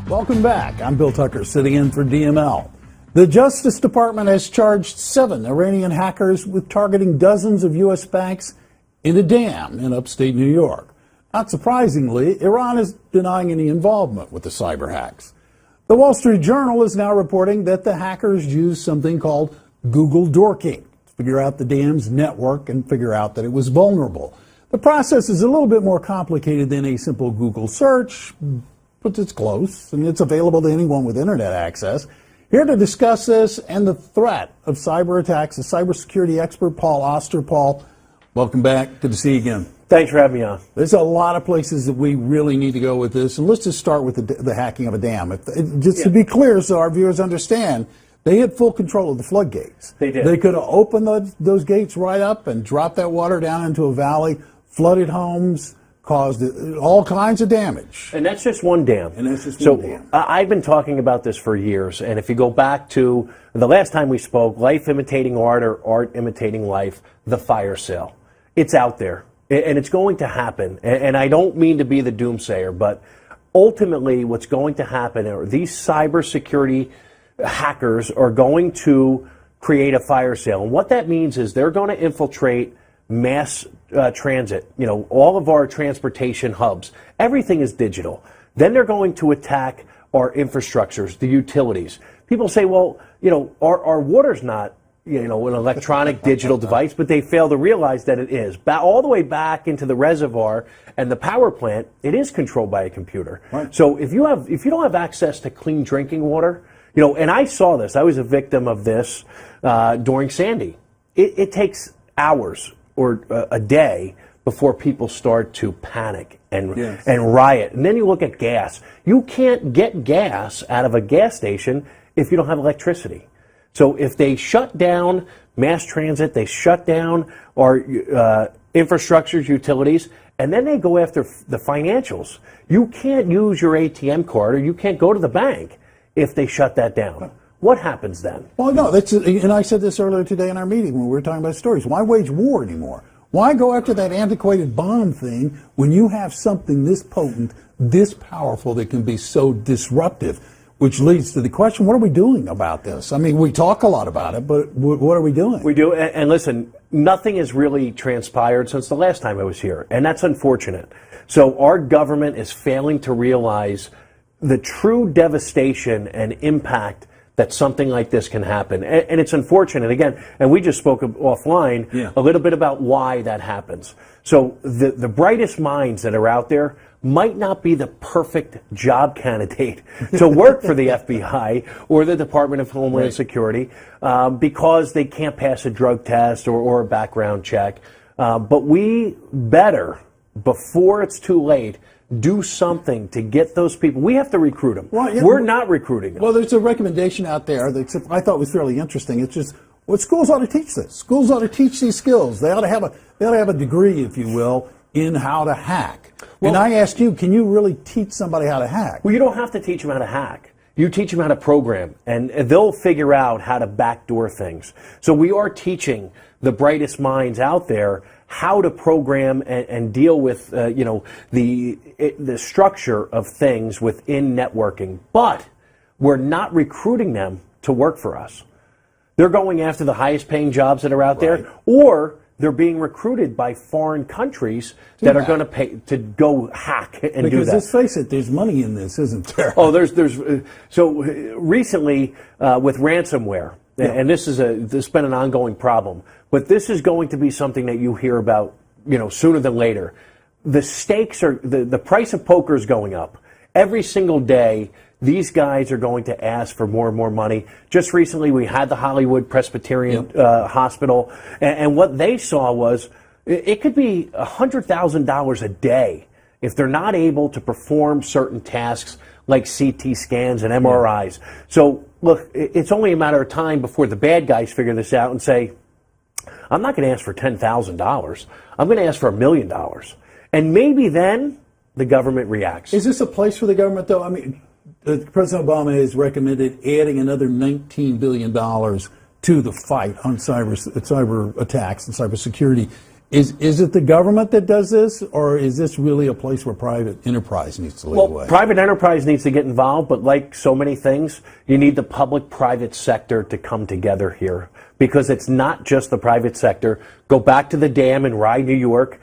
Welcome back. I'm Bill Tucker, sitting in for DML. The Justice Department has charged 7 Iranian hackers with targeting dozens of U.S. banks in a dam in upstate New York. Not surprisingly, Iran is denying any involvement with the cyber hacks. The Wall Street Journal is now reporting that the hackers used something called Google dorking to figure out the dam's network and figure out that it was vulnerable. The process is a little bit more complicated than a simple Google search, but it's close, and it's available to anyone with internet access. Here to discuss this and the threat of cyber attacks, is cybersecurity expert Paul Oster. Paul, welcome back. Good to see you again. Thanks for having me on. There's a lot of places that we really need to go with this, and let's just start with the hacking of a dam. To be clear, so our viewers understand, they had full control of the floodgates. They did. They could have opened those gates right up and dropped that water down into a valley, flooded homes, caused all kinds of damage. And that's just one dam. And that's just one dam. I've been talking about this for years, and if you go back to the last time we spoke, life imitating art or art imitating life, the fire sale. It's out there, and it's going to happen. And I don't mean to be the doomsayer, but ultimately what's going to happen are these cybersecurity hackers are going to create a fire sale. And what that means is they're going to infiltrate mass transit, all of our transportation hubs. Everything is digital. Then they're going to attack our infrastructures, the utilities. People say, well, our water's not, an electronic digital device, but they fail to realize that it is. All the way back into the reservoir and the power plant, it is controlled by a computer. Right. So if you don't have access to clean drinking water, and I saw this, I was a victim of this during Sandy. It takes hours or a day before people start to panic and riot. And then you look at gas. You can't get gas out of a gas station if you don't have electricity. So if they shut down mass transit, they shut down our infrastructures, utilities, and then they go after the financials. You can't use your ATM card or you can't go to the bank if they shut that down. What happens then? Well, no, and I said this earlier today in our meeting when we were talking about stories. Why wage war anymore? Why go after that antiquated bomb thing when you have something this potent, this powerful that can be so disruptive? Which leads to the question, what are we doing about this? I mean, we talk a lot about it, but what are we doing? We do, and listen, nothing has really transpired since the last time I was here, and that's unfortunate. So our government is failing to realize the true devastation and impact that something like this can happen. And it's unfortunate, again, and we just spoke offline a little bit about why that happens. So the brightest minds that are out there might not be the perfect job candidate to work for the FBI or the Department of Homeland Security because they can't pass a drug test or a background check. But we better, before it's too late, do something to get those people. We have to recruit them. Well, we're not recruiting them. Well, there's a recommendation out there that I thought was fairly interesting. It's just, schools ought to teach this. Schools ought to teach these skills. They ought to have a degree, if you will, in how to hack. Well, and I asked you, can you really teach somebody how to hack? Well, you don't have to teach them how to hack. You teach them how to program, and they'll figure out how to backdoor things. So we are teaching the brightest minds out there how to program and deal with, the structure of things within networking. But we're not recruiting them to work for us. They're going after the highest paying jobs that are out there, or they're being recruited by foreign countries that are going to pay to go hack and do that. Because let's face it, there's money in this, isn't there? Oh, so recently with ransomware, and this has been an ongoing problem, but this is going to be something that you hear about, sooner than later. The stakes are the price of poker is going up every single day. These guys are going to ask for more and more money. Just recently, we had the Hollywood Presbyterian Hospital, and what they saw was it could be $100,000 a day if they're not able to perform certain tasks like CT scans and MRIs. So, look, it's only a matter of time before the bad guys figure this out and say, I'm not going to ask for $10,000. I'm going to ask for $1 million. And maybe then the government reacts. Is this a place for the government, though? I mean, President Obama has recommended adding another $19 billion to the fight on cyber attacks and cybersecurity. Is it the government that does this, or is this really a place where private enterprise needs to lead the way? Private enterprise needs to get involved, but like so many things, you need the public-private sector to come together here, because it's not just the private sector. Go back to the dam in Rye, New York,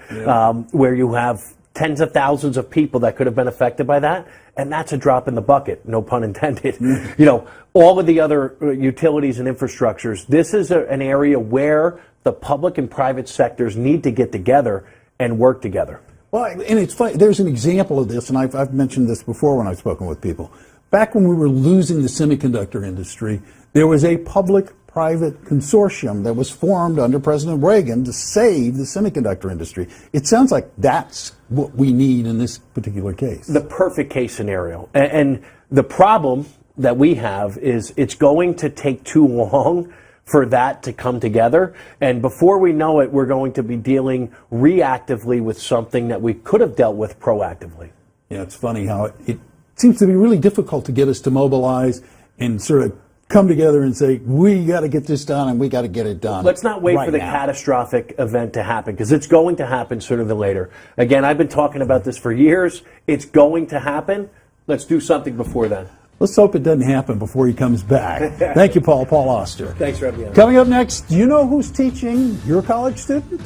where you have tens of thousands of people that could have been affected by that, and that's a drop in the bucket, no pun intended. You know, all of the other utilities and infrastructures, this is an area where the public and private sectors need to get together and work together. Well, and it's funny, there's an example of this, and I've mentioned this before when I've spoken with people. Back when we were losing the semiconductor industry, there was a public-private consortium that was formed under President Reagan to save the semiconductor industry. It sounds like that's what we need in this particular case. The perfect case scenario. And the problem that we have is it's going to take too long for that to come together. And before we know it, we're going to be dealing reactively with something that we could have dealt with proactively. Yeah, it's funny how it seems to be really difficult to get us to mobilize and sort of come together and say, we got to get this done and we got to get it done. Let's not wait right for the now. Catastrophic event to happen, because it's going to happen sooner than later. Again, I've been talking about this for years. It's going to happen. Let's do something before then. Let's hope it doesn't happen before he comes back. Thank you, Paul. Paul Oster. Thanks for having me on. Coming up next, do you know who's teaching your college student?